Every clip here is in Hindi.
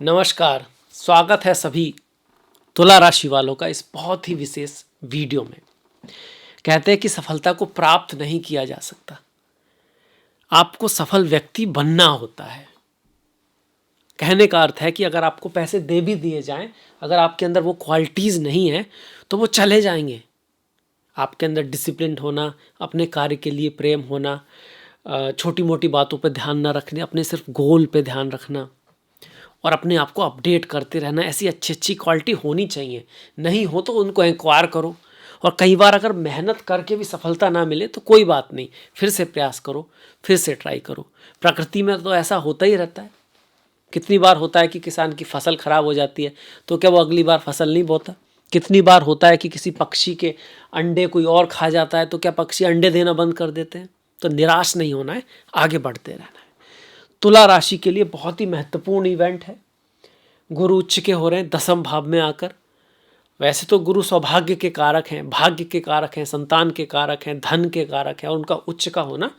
नमस्कार। स्वागत है सभी तुला राशि वालों का इस बहुत ही विशेष वीडियो में। कहते हैं कि सफलता को प्राप्त नहीं किया जा सकता, आपको सफल व्यक्ति बनना होता है। कहने का अर्थ है कि अगर आपको पैसे दे भी दिए जाएं, अगर आपके अंदर वो क्वालिटीज़ नहीं है तो वो चले जाएंगे। आपके अंदर डिसिप्लिन होना, अपने कार्य के लिए प्रेम होना, छोटी मोटी बातों पर ध्यान न रखने, अपने सिर्फ गोल पे ध्यान रखना और अपने आप को अपडेट करते रहना, ऐसी अच्छी अच्छी क्वालिटी होनी चाहिए। नहीं हो तो उनको एक्वायर करो। और कई बार अगर मेहनत करके भी सफलता ना मिले तो कोई बात नहीं, फिर से प्रयास करो, फिर से ट्राई करो। प्रकृति में तो ऐसा होता ही रहता है। कितनी बार होता है कि किसान की फसल खराब हो जाती है तो क्या वो अगली बार फसल नहीं बोता? कितनी बार होता है कि किसी पक्षी के अंडे कोई और खा जाता है तो क्या पक्षी अंडे देना बंद कर देते हैं? तो निराश नहीं होना है, आगे बढ़ते रहना है। तुला राशि के लिए बहुत ही महत्वपूर्ण इवेंट है। गुरु उच्च के हो रहे हैं 10वें भाव में आकर। वैसे तो गुरु सौभाग्य के कारक हैं, भाग्य के कारक हैं, संतान के कारक हैं, धन के कारक हैं, और उनका उच्च का होना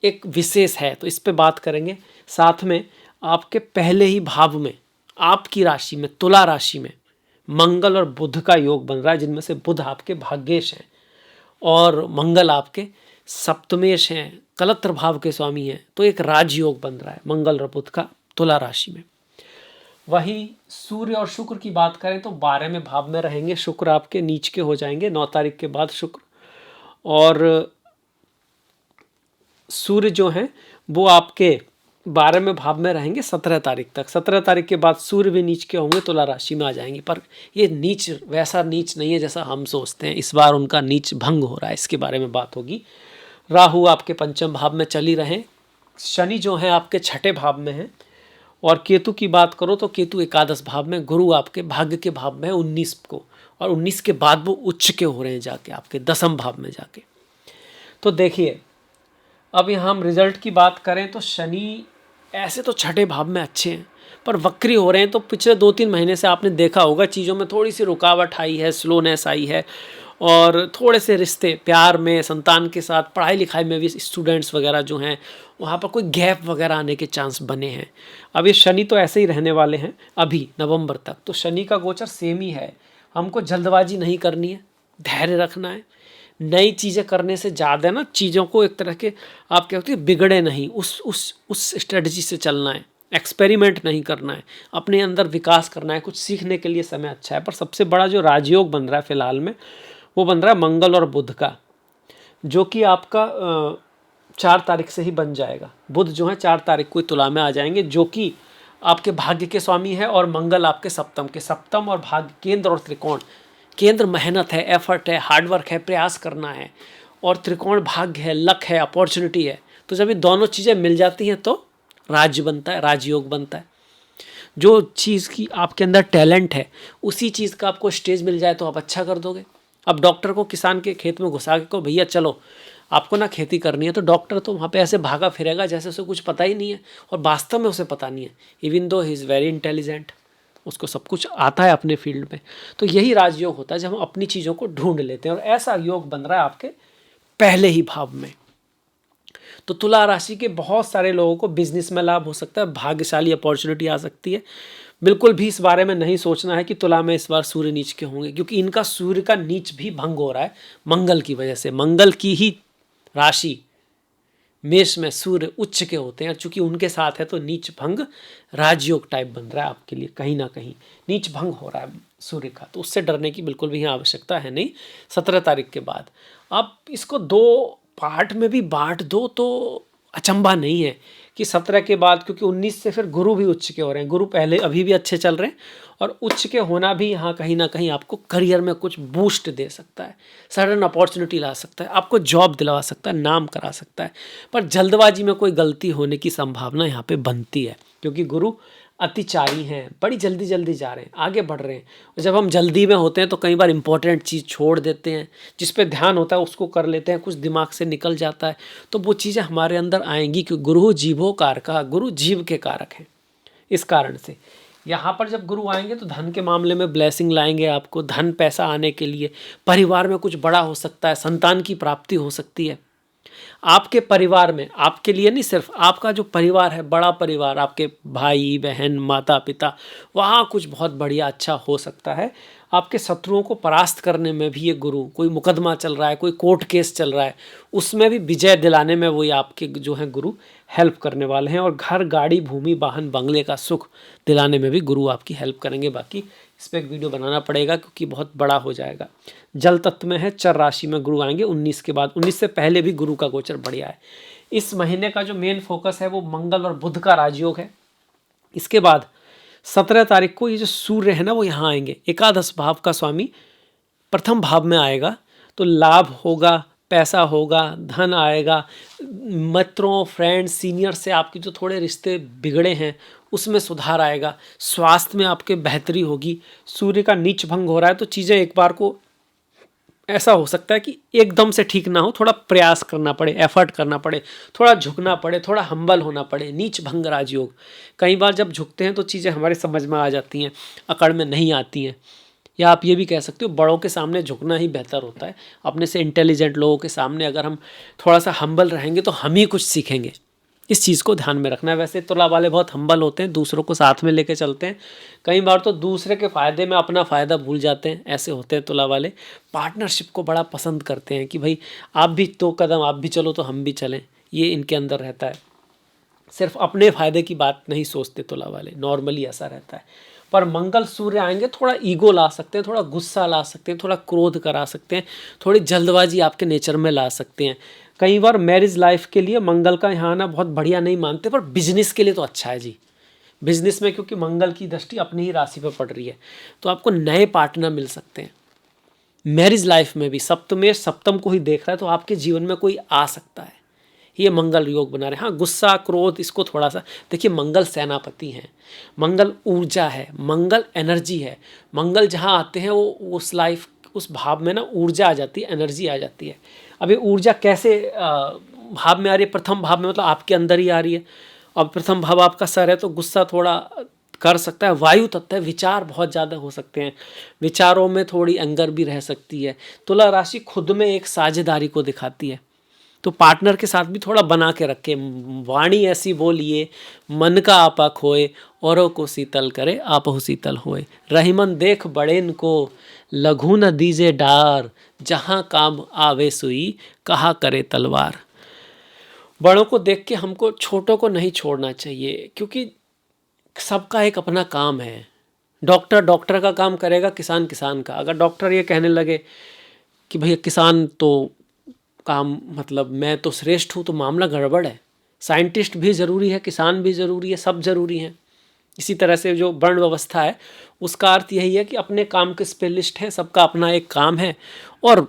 एक विशेष है, तो इस पे बात करेंगे। साथ में आपके पहले ही भाव में, आपकी राशि में, तुला राशि में मंगल और बुध का योग बन रहा है, जिनमें से बुध आपके भाग्येश हैं और मंगल आपके सप्तमेश हैं, कलत्र भाव के स्वामी हैं। तो एक राजयोग बन रहा है मंगल और बुध का तुला राशि में। वही सूर्य और शुक्र की बात करें तो 12वें भाव में रहेंगे। शुक्र आपके नीच के हो जाएंगे 9 तारीख के बाद शुक्र, और सूर्य जो हैं वो आपके 12वें भाव में रहेंगे 17 तारीख तक। 17 तारीख के बाद सूर्य भी नीच के होंगे, तुला राशि में आ जाएंगे। पर ये नीच वैसा नीच नहीं है जैसा हम सोचते हैं। इस बार उनका नीच भंग हो रहा है, इसके बारे में बात होगी। राहु आपके 5वें भाव में चल ही रहे। शनि जो है आपके 6ठे भाव में है। और केतु की बात करो तो केतु 11 भाव में, गुरु आपके भाग्य के भाव में है 19 को, और 19 के बाद वो उच्च के हो रहे हैं जाके आपके 10वें भाव में जाके। तो देखिए, अब यहाँ हम रिजल्ट की बात करें तो शनि ऐसे तो 6ठे भाव में अच्छे हैं, पर वक्री हो रहे हैं। तो पिछले 2-3 महीने से आपने देखा होगा चीज़ों में थोड़ी सी रुकावट आई है, स्लोनेस आई है, और थोड़े से रिश्ते, प्यार में, संतान के साथ, पढ़ाई लिखाई में भी स्टूडेंट्स वगैरह जो हैं वहाँ पर कोई गैप वगैरह आने के चांस बने हैं। अब ये शनि तो ऐसे ही रहने वाले हैं अभी नवंबर तक, तो शनि का गोचर सेम ही है। हमको जल्दबाजी नहीं करनी है, धैर्य रखना है। नई चीज़ें करने से ज़्यादा ना चीज़ों को एक तरह के आप क्या होती है बिगड़े नहीं, उस स्ट्रेटजी से चलना है। एक्सपेरिमेंट नहीं करना है, अपने अंदर विकास करना है, कुछ सीखने के लिए समय अच्छा है। पर सबसे बड़ा जो राजयोग बन रहा है फिलहाल में, वो बन रहा है मंगल और बुध का, जो कि आपका 4 तारीख से ही बन जाएगा। बुध जो है 4 तारीख को तुला में आ जाएंगे, जो कि आपके भाग्य के स्वामी है, और मंगल आपके सप्तम और भाग्य, केंद्र और त्रिकोण। केंद्र मेहनत है, एफर्ट है, हार्डवर्क है, प्रयास करना है, और त्रिकोण भाग्य है, लक है, अपॉर्चुनिटी है। तो जब ये दोनों चीज़ें मिल जाती हैं तो राज्य बनता है, राजयोग बनता है। जो चीज़ की आपके अंदर टैलेंट है, उसी चीज़ का आपको स्टेज मिल जाए तो आप अच्छा कर दोगे। अब डॉक्टर को किसान के खेत में घुसा के कहो भैया चलो आपको ना खेती करनी है, तो डॉक्टर तो वहाँ पे ऐसे भागा फिरेगा जैसे उसे कुछ पता ही नहीं है, और वास्तव में उसे पता नहीं है। Even though he is very intelligent, उसको सब कुछ आता है अपने फील्ड में। तो यही राजयोग होता है जब हम अपनी चीज़ों को ढूंढ लेते हैं, और ऐसा योग बन रहा है आपके पहले ही भाव में। तो तुला राशि के बहुत सारे लोगों को बिजनेस में लाभ हो सकता है, भाग्यशाली अपॉर्चुनिटी आ सकती है। बिल्कुल भी इस बारे में नहीं सोचना है कि तुला में इस बार सूर्य नीच के होंगे, क्योंकि इनका सूर्य का नीच भी भंग हो रहा है मंगल की वजह से। मंगल की ही राशि मेष में सूर्य उच्च के होते हैं, चूंकि उनके साथ है तो नीच भंग राजयोग टाइप बन रहा है आपके लिए। कहीं ना कहीं नीच भंग हो रहा है सूर्य का, तो उससे डरने की बिल्कुल भी यहाँ आवश्यकता है नहीं। 17 तारीख के बाद आप इसको 2 पार्ट में भी बांट दो तो अचंभा नहीं है कि 17 के बाद, क्योंकि 19 से फिर गुरु भी उच्च के हो रहे हैं। गुरु पहले अभी भी अच्छे चल रहे हैं, और उच्च के होना भी यहाँ कहीं ना कहीं आपको करियर में कुछ बूस्ट दे सकता है, सडन अपॉर्चुनिटी ला सकता है, आपको जॉब दिलवा सकता है, नाम करा सकता है। पर जल्दबाजी में कोई गलती होने की संभावना यहाँ पे बनती है, क्योंकि गुरु अतिचारी हैं, बड़ी जल्दी जल्दी जा रहे हैं, आगे बढ़ रहे हैं। और जब हम जल्दी में होते हैं तो कई बार इंपॉर्टेंट चीज़ छोड़ देते हैं, जिस पे ध्यान होता है उसको कर लेते हैं, कुछ दिमाग से निकल जाता है। तो वो चीज़ें हमारे अंदर आएंगी, क्योंकि गुरु जीवो कारका, गुरु जीव के कारक हैं। इस कारण से यहाँ पर जब गुरु आएंगे तो धन के मामले में ब्लेसिंग लाएंगे आपको, धन पैसा आने के लिए। परिवार में कुछ बड़ा हो सकता है, संतान की प्राप्ति हो सकती है। आपके परिवार में, आपके लिए नहीं, सिर्फ आपका जो परिवार है, बड़ा परिवार, आपके भाई बहन माता पिता, वहाँ कुछ बहुत बढ़िया अच्छा हो सकता है। आपके शत्रुओं को परास्त करने में भी ये गुरु, कोई मुकदमा चल रहा है, कोई कोर्ट केस चल रहा है, उसमें भी विजय दिलाने में वो ये आपके जो हैं गुरु हेल्प करने वाले हैं। और घर गाड़ी भूमि वाहन बंगले का सुख दिलाने में भी गुरु आपकी हेल्प करेंगे। बाकी इस पर एक वीडियो बनाना पड़ेगा क्योंकि बहुत बड़ा हो जाएगा। जल तत्व में है, चर राशि में गुरु आएंगे 19 के बाद। 19 से पहले भी गुरु का गोचर बढ़िया है। इस महीने का जो मेन फोकस है वो मंगल और बुध का राजयोग है। इसके बाद 17 तारीख को ये जो सूर्य है ना वो यहाँ आएंगे, एकादश भाव का स्वामी प्रथम भाव में आएगा, तो लाभ होगा, पैसा होगा, धन आएगा, मित्रों फ्रेंड्स सीनियर से आपकी जो थोड़े रिश्ते बिगड़े हैं उसमें सुधार आएगा, स्वास्थ्य में आपके बेहतरी होगी। सूर्य का नीच भंग हो रहा है तो चीज़ें एक बार को ऐसा हो सकता है कि एकदम से ठीक ना हो, थोड़ा प्रयास करना पड़े, एफर्ट करना पड़े, थोड़ा झुकना पड़े, थोड़ा हम्बल होना पड़े। नीच भंग राजयोग, कई बार जब झुकते हैं तो चीज़ें हमारे समझ में आ जाती हैं, अकड़ में नहीं आती हैं। या आप ये भी कह सकते हो बड़ों के सामने झुकना ही बेहतर होता है। अपने से इंटेलिजेंट लोगों के सामने अगर हम थोड़ा सा हम्बल रहेंगे तो हम ही कुछ सीखेंगे। इस चीज़ को ध्यान में रखना है। वैसे तुला वाले बहुत हम्बल होते हैं, दूसरों को साथ में लेके चलते हैं, कई बार तो दूसरे के फ़ायदे में अपना फ़ायदा भूल जाते हैं, ऐसे होते हैं तुला वाले। पार्टनरशिप को बड़ा पसंद करते हैं कि भाई आप भी 2 कदम आप भी चलो तो हम भी चलें, ये इनके अंदर रहता है। सिर्फ अपने फ़ायदे की बात नहीं सोचते तुला वाले, नॉर्मली ऐसा रहता है। पर मंगल सूर्य आएंगे, थोड़ा ईगो ला सकते हैं, थोड़ा गुस्सा ला सकते हैं, थोड़ा क्रोध करा सकते हैं, थोड़ी जल्दबाजी आपके नेचर में ला सकते हैं। कई बार मैरिज लाइफ के लिए मंगल का यहाँ आना बहुत बढ़िया नहीं मानते, पर बिजनेस के लिए तो अच्छा है जी। बिजनेस में क्योंकि मंगल की दृष्टि अपनी ही राशि पर पड़ रही है तो आपको नए पार्टनर मिल सकते हैं। मैरिज लाइफ में भी सप्तमेश सप्तम को ही देख रहा है तो आपके जीवन में कोई आ सकता है, ये मंगल योग बना रहे। हाँ, गुस्सा क्रोध इसको थोड़ा सा देखिए, मंगल सेनापति हैं, मंगल ऊर्जा है, मंगल एनर्जी है। मंगल जहाँ आते हैं वो उस लाइफ उस भाव में ना ऊर्जा आ जाती है, एनर्जी आ जाती है। अब ये ऊर्जा कैसे भाव में आ रही है? प्रथम भाव में, मतलब आपके अंदर ही आ रही है। अब प्रथम भाव आपका सर है तो गुस्सा थोड़ा कर सकता है, वायु तत्व है, विचार बहुत ज़्यादा हो सकते हैं, विचारों में थोड़ी एंगर भी रह सकती है। तुला राशि खुद में एक साझेदारी को दिखाती है, तो पार्टनर के साथ भी थोड़ा बना के रखे। वाणी ऐसी बोलिए मन का आपा खोए, औरों को शीतल करे आपहु शीतल होए। रहीमन देख बड़ेन को लघु न दीजे डार, जहाँ काम आवे सुई कहा करे तलवार। बड़ों को देख के हमको छोटों को नहीं छोड़ना चाहिए, क्योंकि सबका एक अपना काम है। डॉक्टर डॉक्टर का काम करेगा, किसान किसान का। अगर डॉक्टर ये कहने लगे कि भैया किसान तो काम मतलब मैं तो श्रेष्ठ हूँ, तो मामला गड़बड़ है। साइंटिस्ट भी ज़रूरी है, किसान भी ज़रूरी है, सब ज़रूरी हैं। इसी तरह से जो वर्ण व्यवस्था है उसका अर्थ यही है कि अपने काम के स्पेशलिस्ट हैं, सबका अपना एक काम है और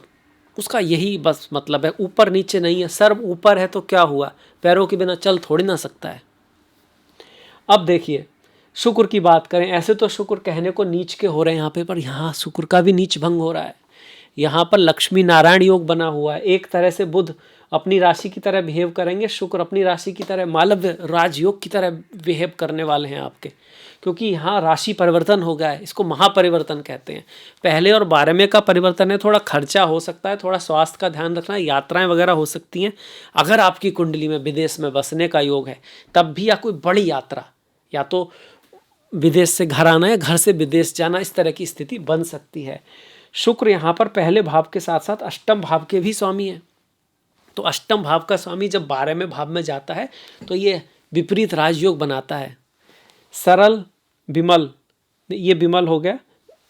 उसका यही बस मतलब है। ऊपर नीचे नहीं है, सर ऊपर है तो क्या हुआ, पैरों के बिना चल थोड़ी ना सकता है। अब देखिए शुक्र की बात करें, ऐसे तो शुक्र कहने को नीच के हो रहे हैं यहाँ पे, पर यहाँ शुक्र का भी नीच भंग हो रहा है। यहाँ पर लक्ष्मी नारायण योग बना हुआ है। एक तरह से बुध अपनी राशि की तरह बिहेव करेंगे, शुक्र अपनी राशि की तरह मालव्य राजयोग की तरह बिहेव करने वाले हैं आपके, क्योंकि यहाँ राशि परिवर्तन हो गया है। इसको महापरिवर्तन कहते हैं। पहले और 12वें का परिवर्तन है, थोड़ा खर्चा हो सकता है, थोड़ा स्वास्थ्य का ध्यान रखना, यात्राएं वगैरह हो सकती हैं। अगर आपकी कुंडली में विदेश में बसने का योग है तब भी, या कोई बड़ी यात्रा, या तो विदेश से घर आना है, घर से विदेश जाना, इस तरह की स्थिति बन सकती है। शुक्र यहाँ पर पहले भाव के साथ साथ अष्टम भाव के भी स्वामी हैं। तो अष्टम भाव का स्वामी जब 12वें भाव में जाता है तो ये विपरीत राजयोग बनाता है। सरल विमल, ये विमल हो गया,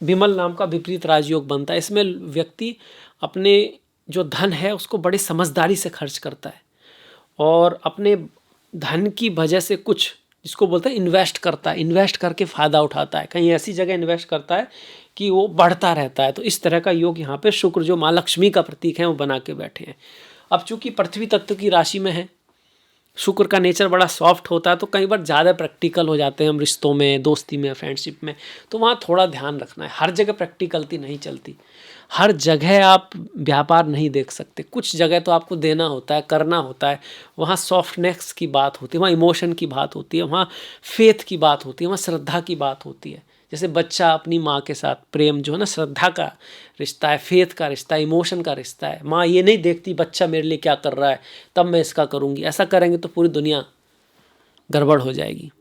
विमल नाम का विपरीत राजयोग बनता है। इसमें व्यक्ति अपने जो धन है उसको बड़ी समझदारी से खर्च करता है और अपने धन की वजह से कुछ, जिसको बोलते हैं इन्वेस्ट करता है, इन्वेस्ट करके फ़ायदा उठाता है, कहीं ऐसी जगह इन्वेस्ट करता है कि वो बढ़ता रहता है। तो इस तरह का योग यहाँ पे शुक्र जो माँ लक्ष्मी का प्रतीक है वो बना के बैठे हैं। अब चूंकि पृथ्वी तत्व की राशि में है, शुक्र का नेचर बड़ा सॉफ्ट होता है, तो कई बार ज़्यादा प्रैक्टिकल हो जाते हैं हम रिश्तों में, दोस्ती में, फ्रेंडशिप में। तो वहाँ थोड़ा ध्यान रखना है, हर जगह प्रैक्टिकलती नहीं चलती। हर जगह आप व्यापार नहीं देख सकते, कुछ जगह तो आपको देना होता है, करना होता है। वहाँ सॉफ्टनेस की बात होती है, वहाँ इमोशन की बात होती है, वहाँ फेथ की बात होती है, वहाँ श्रद्धा की बात होती है। जैसे बच्चा अपनी माँ के साथ प्रेम जो है ना, श्रद्धा का रिश्ता है, फेथ का रिश्ता है, इमोशन का रिश्ता है। माँ ये नहीं देखती बच्चा मेरे लिए क्या कर रहा है तब मैं इसका करूँगी, ऐसा करेंगे तो पूरी दुनिया गड़बड़ हो जाएगी।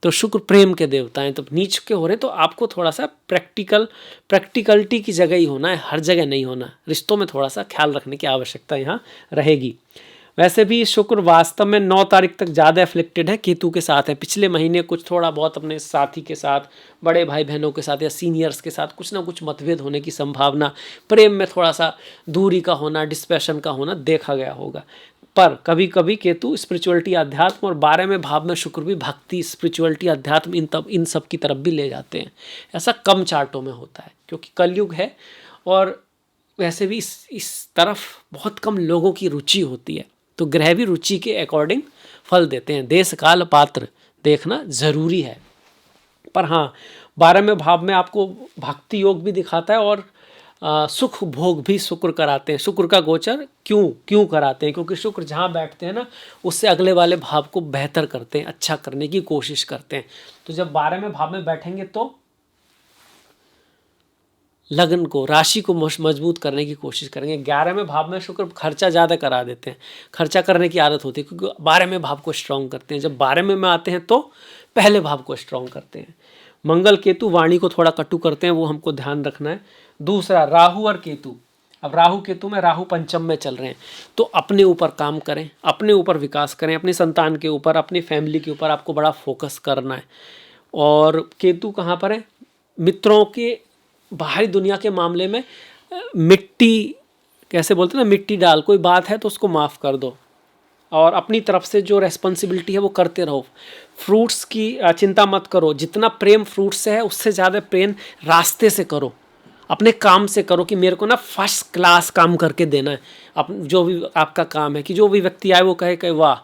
तो शुक्र प्रेम के देवता हैं, तो नीच के हो रहे तो आपको थोड़ा सा प्रैक्टिकलिटी की जगह ही होना है, हर जगह नहीं होना। रिश्तों में थोड़ा सा ख्याल रखने की आवश्यकता यहाँ रहेगी। वैसे भी शुक्र वास्तव में 9 तारीख तक ज़्यादा एफ्लिक्टेड है, केतु के साथ है। पिछले महीने कुछ थोड़ा बहुत अपने साथी के साथ, बड़े भाई बहनों के साथ या सीनियर्स के साथ कुछ ना कुछ मतभेद होने की संभावना, प्रेम में थोड़ा सा दूरी का होना, डिस्पैशन का होना देखा गया होगा। पर कभी कभी केतु स्पिरिचुअलिटी, अध्यात्म, और 12वें भाव में शुक्र भी भक्ति, स्पिरिचुअलिटी, अध्यात्म, इन सब की तरफ भी ले जाते हैं। ऐसा कम चार्टों में होता है क्योंकि कलयुग है, और वैसे भी इस तरफ बहुत कम लोगों की रुचि होती है। तो ग्रह भी रुचि के अकॉर्डिंग फल देते हैं। देश काल पात्र देखना जरूरी है। पर हाँ, 12वें भाव में आपको भक्ति योग भी दिखाता है, और सुख भोग भी शुक्र कराते हैं। शुक्र का गोचर क्यों कराते हैं? क्योंकि शुक्र जहाँ बैठते हैं ना, उससे अगले वाले भाव को बेहतर करते हैं, अच्छा करने की कोशिश करते हैं। तो जब 12वें भाव में बैठेंगे तो लगन को, राशि को मजबूत करने की कोशिश करेंगे। 11वें भाव में शुक्र खर्चा ज़्यादा करा देते हैं, खर्चा करने की आदत होती है, क्योंकि 12वें भाव को स्ट्रॉन्ग करते हैं। जब 12वें में आते हैं तो पहले भाव को स्ट्रॉन्ग करते हैं। मंगल केतु वाणी को थोड़ा कटु करते हैं, वो हमको ध्यान रखना है। दूसरा, राहु और केतु। अब राहु केतु में, राहु पंचम में चल रहे हैं, तो अपने ऊपर काम करें, अपने ऊपर विकास करें, अपनी संतान के ऊपर, अपनी फैमिली के ऊपर आपको बड़ा फोकस करना है। और केतु कहाँ पर है? मित्रों के, बाहरी दुनिया के मामले में मिट्टी, कैसे बोलते हैं ना, मिट्टी डाल, कोई बात है तो उसको माफ़ कर दो, और अपनी तरफ से जो रेस्पॉन्सिबिलिटी है वो करते रहो। फ्रूट्स की चिंता मत करो, जितना प्रेम फ्रूट्स से है उससे ज़्यादा प्रेम रास्ते से करो, अपने काम से करो, कि मेरे को ना फर्स्ट क्लास काम करके देना है। जो भी आपका काम है, कि जो भी व्यक्ति आए वो कहे वाह,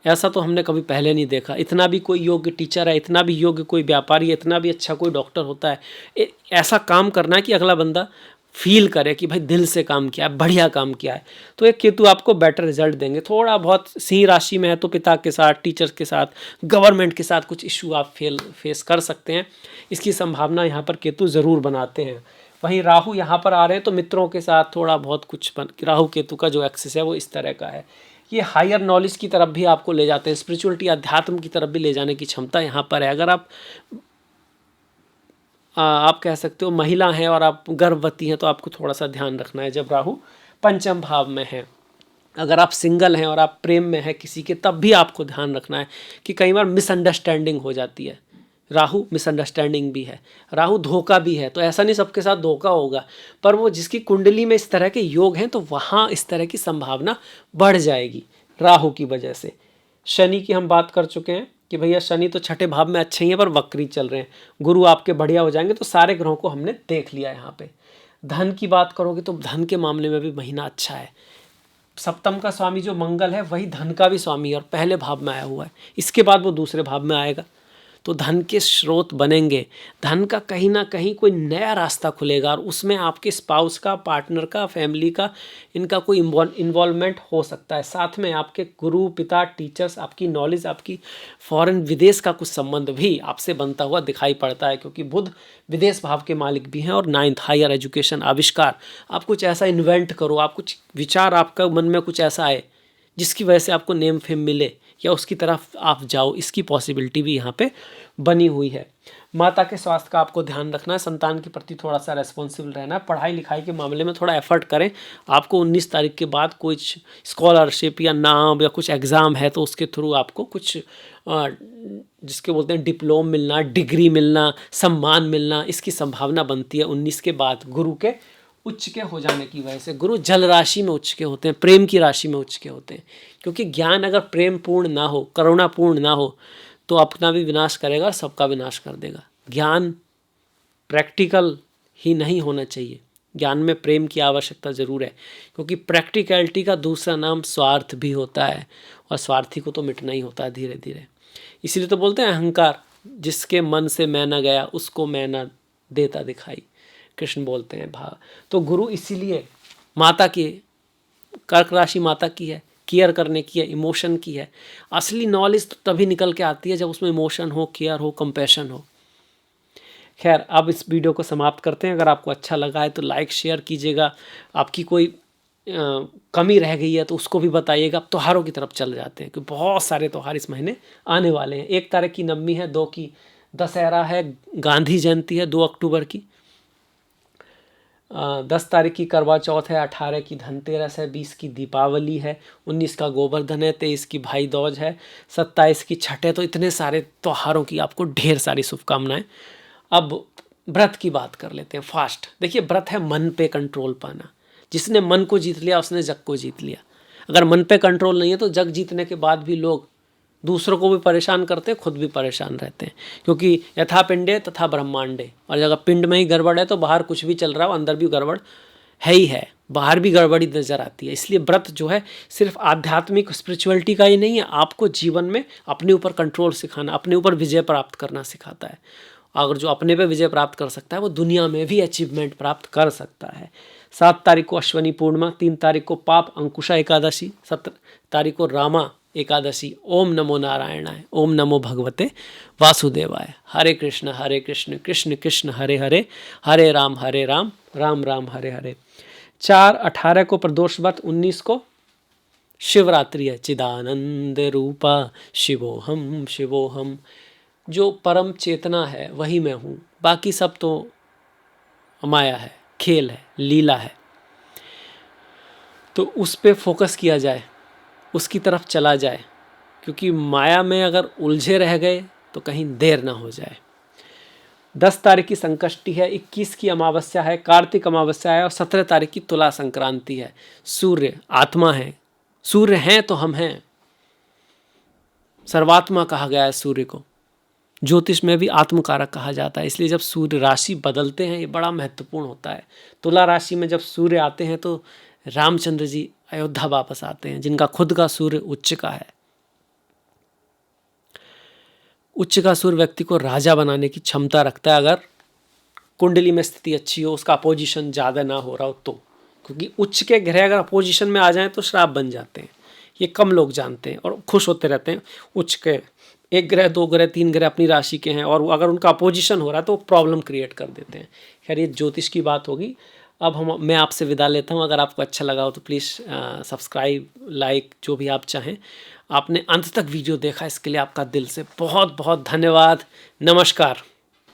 ऐसा तो हमने कभी पहले नहीं देखा, इतना भी कोई योग्य टीचर है, इतना भी योग्य कोई व्यापारी है, इतना भी अच्छा कोई डॉक्टर होता है। ऐसा काम करना है कि अगला बंदा फील करे कि भाई दिल से काम किया है, बढ़िया काम किया है। तो एक केतु आपको बेटर रिजल्ट देंगे। थोड़ा बहुत सिंह राशि में है तो पिता के साथ, टीचर्स के साथ, गवर्नमेंट के साथ कुछ इशू आप फेस कर सकते हैं, इसकी संभावना यहाँ पर केतु ज़रूर बनाते हैं। वहीं राहु यहाँ पर आ रहे हैं तो मित्रों के साथ थोड़ा बहुत कुछ राहु केतु का जो एक्सेस है वो इस तरह का है। ये हायर नॉलेज की तरफ भी आपको ले जाते हैं, स्पिरिचुअलिटी, अध्यात्म की तरफ भी ले जाने की क्षमता यहाँ पर है। अगर आप कह सकते हो महिला हैं और आप गर्भवती हैं तो आपको थोड़ा सा ध्यान रखना है जब राहु पंचम भाव में है। अगर आप सिंगल हैं और आप प्रेम में हैं किसी के, तब भी आपको ध्यान रखना है कि कई बार मिसअंडरस्टैंडिंग हो जाती है। राहु मिसअंडरस्टैंडिंग भी है, राहु धोखा भी है। तो ऐसा नहीं सबके साथ धोखा होगा, पर वो जिसकी कुंडली में इस तरह के योग हैं तो वहाँ इस तरह की संभावना बढ़ जाएगी राहु की वजह से। शनि की हम बात कर चुके हैं कि भैया शनि तो छठे भाव में अच्छे ही हैं पर वक्री चल रहे हैं। गुरु आपके बढ़िया हो जाएंगे। तो सारे ग्रहों को हमने देख लिया यहाँ पे। धन की बात करोगे तो धन के मामले में भी महीना अच्छा है। सप्तम का स्वामी जो मंगल है वही धन का भी स्वामी है और पहले भाव में आया हुआ है, इसके बाद वो दूसरे भाव में आएगा तो धन के स्रोत बनेंगे। धन का कहीं ना कहीं कोई नया रास्ता खुलेगा और उसमें आपके स्पाउस का, पार्टनर का, फैमिली का, इनका कोई इन्वॉल्वमेंट हो सकता है। साथ में आपके गुरु, पिता, टीचर्स, आपकी नॉलेज, आपकी फॉरेन विदेश का कुछ संबंध भी आपसे बनता हुआ दिखाई पड़ता है, क्योंकि बुध विदेश भाव के मालिक भी हैं। और 9th हायर एजुकेशन, आविष्कार, आप कुछ ऐसा इन्वेंट करो, आप कुछ विचार, आपका मन में कुछ ऐसा आए जिसकी वजह से आपको नेम फेम मिले या उसकी तरफ आप जाओ, इसकी पॉसिबिलिटी भी यहाँ पे बनी हुई है। माता के स्वास्थ्य का आपको ध्यान रखना है, संतान के प्रति थोड़ा सा रेस्पॉन्सिबल रहना है, पढ़ाई लिखाई के मामले में थोड़ा एफर्ट करें। आपको 19 तारीख के बाद कुछ स्कॉलरशिप या नाम या कुछ एग्ज़ाम है तो उसके थ्रू आपको कुछ जिसके बोलते हैं डिप्लोम मिलना, डिग्री मिलना, सम्मान मिलना, इसकी संभावना बनती है 19 के बाद। गुरु के उच्च के हो जाने की वजह से, गुरु जल राशि में उच्च के होते हैं, प्रेम की राशि में उच्च के होते हैं, क्योंकि ज्ञान अगर प्रेम पूर्ण ना हो, करुणा पूर्ण ना हो तो अपना भी विनाश करेगा और सबका विनाश कर देगा। ज्ञान प्रैक्टिकल ही नहीं होना चाहिए, ज्ञान में प्रेम की आवश्यकता ज़रूर है, क्योंकि प्रैक्टिकलिटी का दूसरा नाम स्वार्थ भी होता है और स्वार्थी को तो मिटना ही होता है धीरे धीरे। इसीलिए तो बोलते हैं अहंकार, जिसके मन से मैं न गया उसको मैं न देता दिखाई। कृष्ण बोलते हैं तो गुरु इसीलिए माता की, कर्क राशि माता की है, केयर करने की है, इमोशन की है। असली नॉलेज तो तभी निकल के आती है जब उसमें इमोशन हो, केयर हो, कंपैशन हो। खैर, अब इस वीडियो को समाप्त करते हैं। अगर आपको अच्छा लगा है तो लाइक शेयर कीजिएगा। आपकी कोई कमी रह गई है तो उसको भी बताइएगा। अब त्योहारों की तरफ चल जाते हैं, क्योंकि बहुत सारे त्यौहार इस महीने आने वाले हैं। 1 तारीख की नवमी है, 2 की दशहरा है, गांधी जयंती है 2 अक्टूबर की, 10 तारीख की करवा चौथ है, 18 की धनतेरस है, 20 की दीपावली है, 19 का गोवर्धन है, 23 की भाई दूज है, 27 की छठ है। तो इतने सारे त्योहारों की आपको ढेर सारी शुभकामनाएं। अब व्रत की बात कर लेते हैं, फास्ट। देखिए, व्रत है मन पे कंट्रोल पाना। जिसने मन को जीत लिया उसने जग को जीत लिया। अगर मन पे कंट्रोल नहीं है तो जग जीतने के बाद भी लोग दूसरों को भी परेशान करते हैं, खुद भी परेशान रहते हैं। क्योंकि यथा पिंडे तथा ब्रह्मांडे, और अगर पिंड में ही गड़बड़ है तो बाहर कुछ भी चल रहा हो, अंदर भी गड़बड़ है ही है, बाहर भी गड़बड़ी नजर आती है। इसलिए व्रत जो है सिर्फ आध्यात्मिक स्पिरिचुअलिटी का ही नहीं है, आपको जीवन में अपने ऊपर कंट्रोल सिखाना, अपने ऊपर विजय प्राप्त करना सिखाता है। अगर जो अपने पे विजय प्राप्त कर सकता है वो दुनिया में भी अचीवमेंट प्राप्त कर सकता है। 7 तारीख को अश्वनी पूर्णिमा, 3 तारीख को पाप अंकुशा एकादशी, 17 तारीख को रामा एकादशी। ओम नमो नारायणाय, ओम नमो भगवते वासुदेवाय। हरे कृष्ण कृष्ण कृष्ण हरे हरे, हरे राम राम राम हरे हरे। 4/18 को प्रदोष व्रत, 19 को शिवरात्रि है। चिदानंद रूपा शिवोहम शिवोहम। जो परम चेतना है वही मैं हूँ, बाकी सब तो माया है, खेल है, लीला है। तो उस पे फोकस किया जाए, उसकी तरफ चला जाए, क्योंकि माया में अगर उलझे रह गए तो कहीं देर ना हो जाए। 10 तारीख की संकष्टी है, 21 की अमावस्या है, कार्तिक अमावस्या है, और 17 तारीख की तुला संक्रांति है। सूर्य आत्मा है, सूर्य हैं तो हम हैं। सर्वात्मा कहा गया है सूर्य को। ज्योतिष में भी आत्मकारक कहा जाता है। इसलिए जब सूर्य राशि बदलते हैं ये बड़ा महत्वपूर्ण होता है। तुला राशि में जब सूर्य आते हैं तो रामचंद्र जी अयोध्या वापस आते हैं, जिनका खुद का सूर्य उच्च का है। उच्च का सूर्य व्यक्ति को राजा बनाने की क्षमता रखता है, अगर कुंडली में स्थिति अच्छी हो, उसका अपोजिशन ज़्यादा ना हो रहा हो तो। क्योंकि उच्च के ग्रह अगर अपोजिशन में आ जाएं तो श्राप बन जाते हैं। ये कम लोग जानते हैं और खुश होते रहते हैं। उच्च के 1 ग्रह, 2 ग्रह, 3 ग्रह अपनी राशि के हैं और अगर उनका अपोजिशन हो रहा है तो प्रॉब्लम क्रिएट कर देते हैं। खैर, ये ज्योतिष की बात होगी। अब मैं आपसे विदा लेता हूँ। अगर आपको अच्छा लगा हो तो प्लीज़ सब्सक्राइब, लाइक, जो भी आप चाहें। आपने अंत तक वीडियो देखा, इसके लिए आपका दिल से बहुत बहुत धन्यवाद। नमस्कार।